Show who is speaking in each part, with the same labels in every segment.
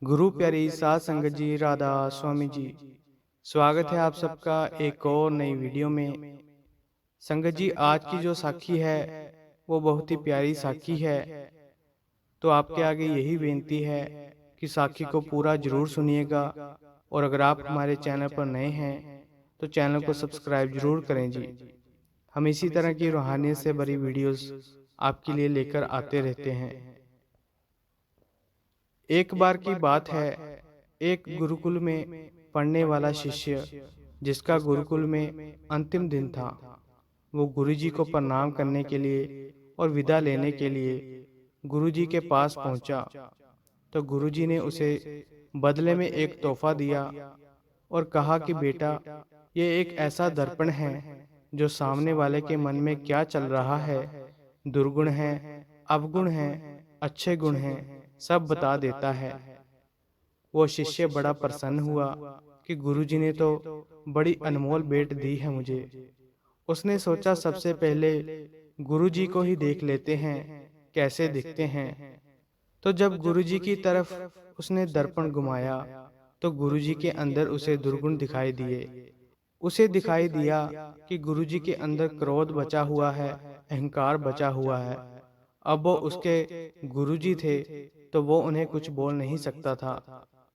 Speaker 1: गुरु प्यारी साध संगत जी, राधा स्वामी जी। स्वागत है आप सबका एक और नई वीडियो में। संगत जी, आज की जो साखी है वो बहुत ही प्यारी साखी है। तो आपके आगे यही बेनती है कि साखी को पूरा जरूर सुनिएगा। और अगर आप हमारे चैनल पर नए हैं तो चैनल को सब्सक्राइब जरूर करें जी। हम इसी तरह की रूहानियत से भरी वीडियोस आपके लिए लेकर आते रहते हैं। एक बार की बात है, एक गुरुकुल में पढ़ने वाला शिष्य जिसका गुरुकुल में अंतिम दिन था, वो गुरुजी को प्रणाम करने के लिए और विदा लेने के लिए गुरुजी के पास पहुंचा। तो गुरुजी ने उसे बदले में एक तोहफा दिया और कहा कि बेटा, ये एक ऐसा दर्पण है जो सामने वाले के मन में क्या चल रहा है, दुर्गुण है, अवगुण है, अच्छे गुण हैं, सब बता देता है। वो शिष्य बड़ा प्रसन्न हुआ कि गुरुजी ने तो बड़ी अनमोल भेंट दी है मुझे। उसने सोचा सबसे पहले गुरुजी को ही देख लेते हैं, कैसे दिखते हैं। तो जब गुरुजी की तरफ उसने दर्पण घुमाया तो गुरुजी के अंदर उसे दुर्गुण दिखाई दिए। उसे दिखाई दिया कि गुरुजी के अंदर क्रोध बचा हुआ है, अहंकार बचा हुआ है। अब वो उसके गुरुजी थे तो वो उन्हें कुछ बोल नहीं सकता था,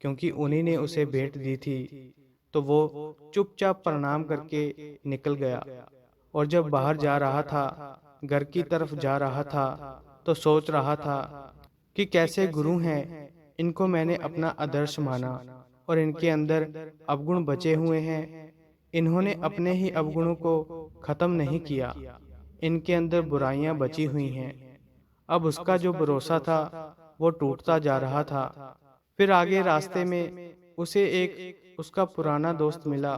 Speaker 1: क्योंकि उन्हीं ने उसे भेंट दी थी। तो वो चुपचाप प्रणाम करके निकल गया। और जब बाहर जा रहा था, घर की तरफ जा रहा था, तो सोच रहा था कि कैसे गुरु हैं, इनको मैंने अपना आदर्श माना और इनके अंदर अवगुण बचे हुए हैं। इन्होंने अपने ही अवगुणों को खत्म नहीं किया, इनके अंदर बुराइयां बची हुई हैं। अब उसका जो भरोसा था वो टूटता जा रहा था। फिर आगे रास्ते में उसे एक उसका पुराना दोस्त मिला।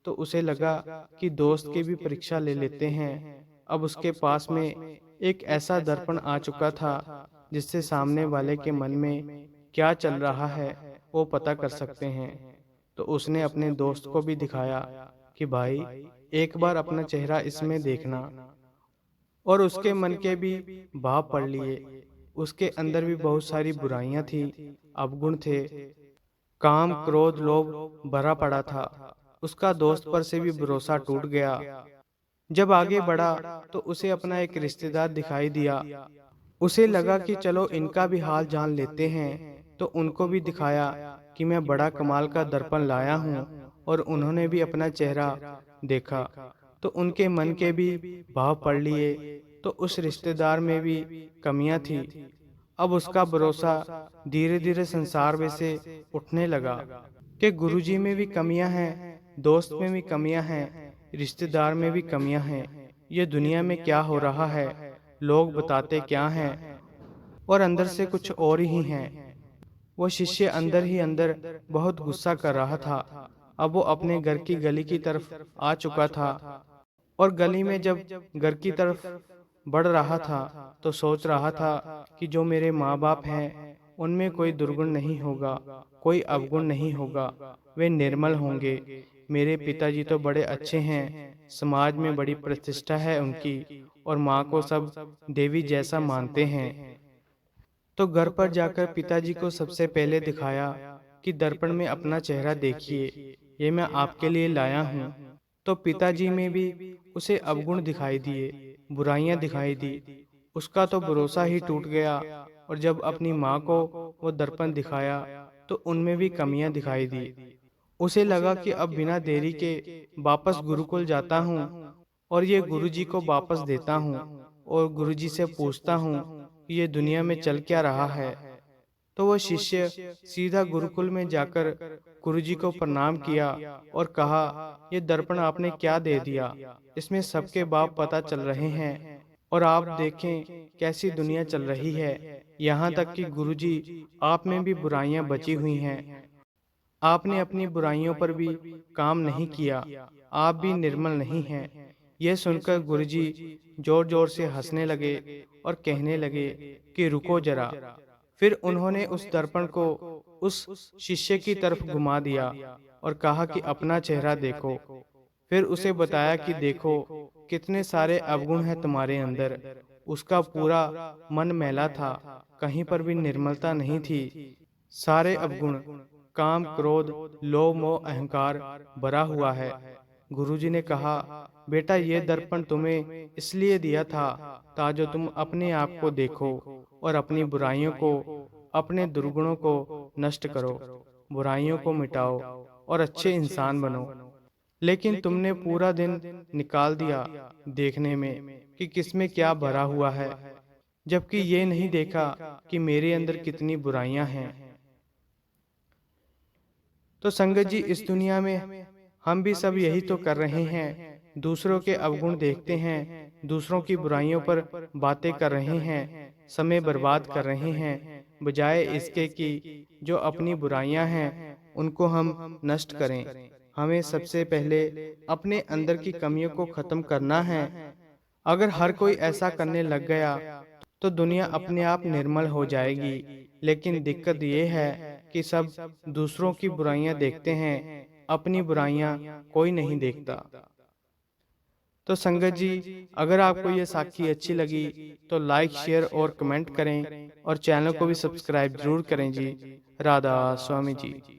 Speaker 1: तो उसे लगा कि दोस्त की भी परीक्षा ले लेते हैं। अब उसके पास में एक ऐसा दर्पण आ चुका था जिससे सामने वाले के मन में क्या चल रहा है वो पता कर सकते हैं। तो उसने अपने दोस्त को भी दिखाया कि भाई, एक बार अपना चेहरा इसमें देखना। और उसके मन के भी भाव पढ़ लिए। उसके अंदर भी बहुत सारी बुराइयां थी, अवगुण थे, काम क्रोध लोभ भरा पड़ा था। उसका दोस्त पर से भी भरोसा टूट गया। जब आगे बढ़ा तो उसे अपना एक रिश्तेदार दिखाई दिया। उसे लगा कि चलो इनका भी हाल जान लेते हैं। तो उनको भी दिखाया कि मैं बड़ा कमाल का दर्पण लाया हूँ। और उन्होंने भी अपना चेहरा देखा तो उनके मन के भी भाव पढ़ लिए। तो उस रिश्तेदार में भी कमियां थी। अब उसका भरोसा धीरे धीरे संसार में से उठने लगा कि गुरुजी में भी कमियां हैं, दोस्त में भी कमियां हैं, रिश्तेदार में भी कमियां हैं। ये दुनिया में क्या हो रहा है, लोग बताते क्या हैं और अंदर से कुछ और ही हैं। वो शिष्य अंदर ही अंदर बहुत गुस्सा कर रहा था। अब वो अपने घर की गली की तरफ आ चुका था। और गली में जब घर की तरफ बढ़ रहा था तो सोच रहा था कि जो मेरे माँ बाप हैं उनमें कोई दुर्गुण नहीं होगा, कोई अवगुण नहीं होगा, वे निर्मल होंगे। मेरे पिताजी तो बड़े अच्छे हैं, समाज में बड़ी प्रतिष्ठा है उनकी, और माँ को सब देवी जैसा मानते हैं। तो घर पर जाकर पिताजी को सबसे पहले दिखाया कि दर्पण में अपना चेहरा देखिए, ये मैं आपके लिए लाया हूँ। तो पिताजी में भी उसे अवगुण दिखाई दिए, बुराइयां दिखाई दी। उसका तो भरोसा ही टूट गया। और जब अपनी माँ को वो दर्पण दिखाया तो उनमें भी कमियां दिखाई दी। उसे लगा कि अब बिना देरी के वापस गुरुकुल जाता हूँ और ये गुरुजी को वापस देता हूँ और गुरुजी से पूछता हूँ कि ये दुनिया में चल क्या रहा है। तो वह शिष्य सीधा गुरुकुल में जाकर गुरुजी को प्रणाम किया और कहा, ये दर्पण आपने क्या दे दिया, इसमें सबके बाप पता चल रहे हैं और आप देखें कैसी दुनिया चल रही है। यहाँ तक कि गुरुजी, आप में भी बुराइयां बची हुई हैं। आपने अपनी बुराइयों पर भी काम नहीं किया, आप भी निर्मल नहीं हैं। यह सुनकर गुरुजी जोर जोर से हंसने लगे और कहने लगे कि रुको जरा। फिर उन्होंने उस दर्पण को उस शिष्य की तरफ घुमा दिया और कहा कि अपना चेहरा देखो। फिर उसे बताया कि देखो कितने सारे अवगुण हैं तुम्हारे अंदर। उसका पूरा मन मैला था, कहीं पर भी निर्मलता नहीं थी। सारे अवगुण काम, क्रोध, लोभ, मोह, अहंकार भरा हुआ है। गुरुजी ने कहा, बेटा ये दर्पण तुम्हें इसलिए दिया था ताकि तुम अपने आप को देखो और अपनी बुराइयों को, अपने दुर्गुणों को नष्ट करो, बुराइयों को मिटाओ और अच्छे इंसान बनो। लेकिन तुमने पूरा दिन निकाल दिया देखने में कि किसमें क्या भरा हुआ है, जबकि ये नहीं देखा कि मेरे अंदर कितनी बुराइयां हैं। तो संगत जी, इस दुनिया में हम भी सब यही तो कर रहे हैं। दूसरों के अवगुण देखते हैं, दूसरों की बुराइयों पर बातें कर रहे हैं, समय बर्बाद कर रहे हैं, बजाय इसके कि जो अपनी बुराइयां हैं उनको हम नष्ट करें। हमें सबसे पहले अपने अंदर की कमियों को खत्म करना है। अगर हर कोई ऐसा करने लग गया तो दुनिया अपने आप निर्मल हो जाएगी। लेकिन दिक्कत ये है कि सब दूसरों की बुराइयां देखते हैं, अपनी बुराइयां कोई नहीं देखता। तो संगत जी, अगर आपको ये साखी अच्छी लगी तो लाइक, शेयर और कमेंट करें और चैनल को भी सब्सक्राइब जरूर करें जी। राधा स्वामी जी।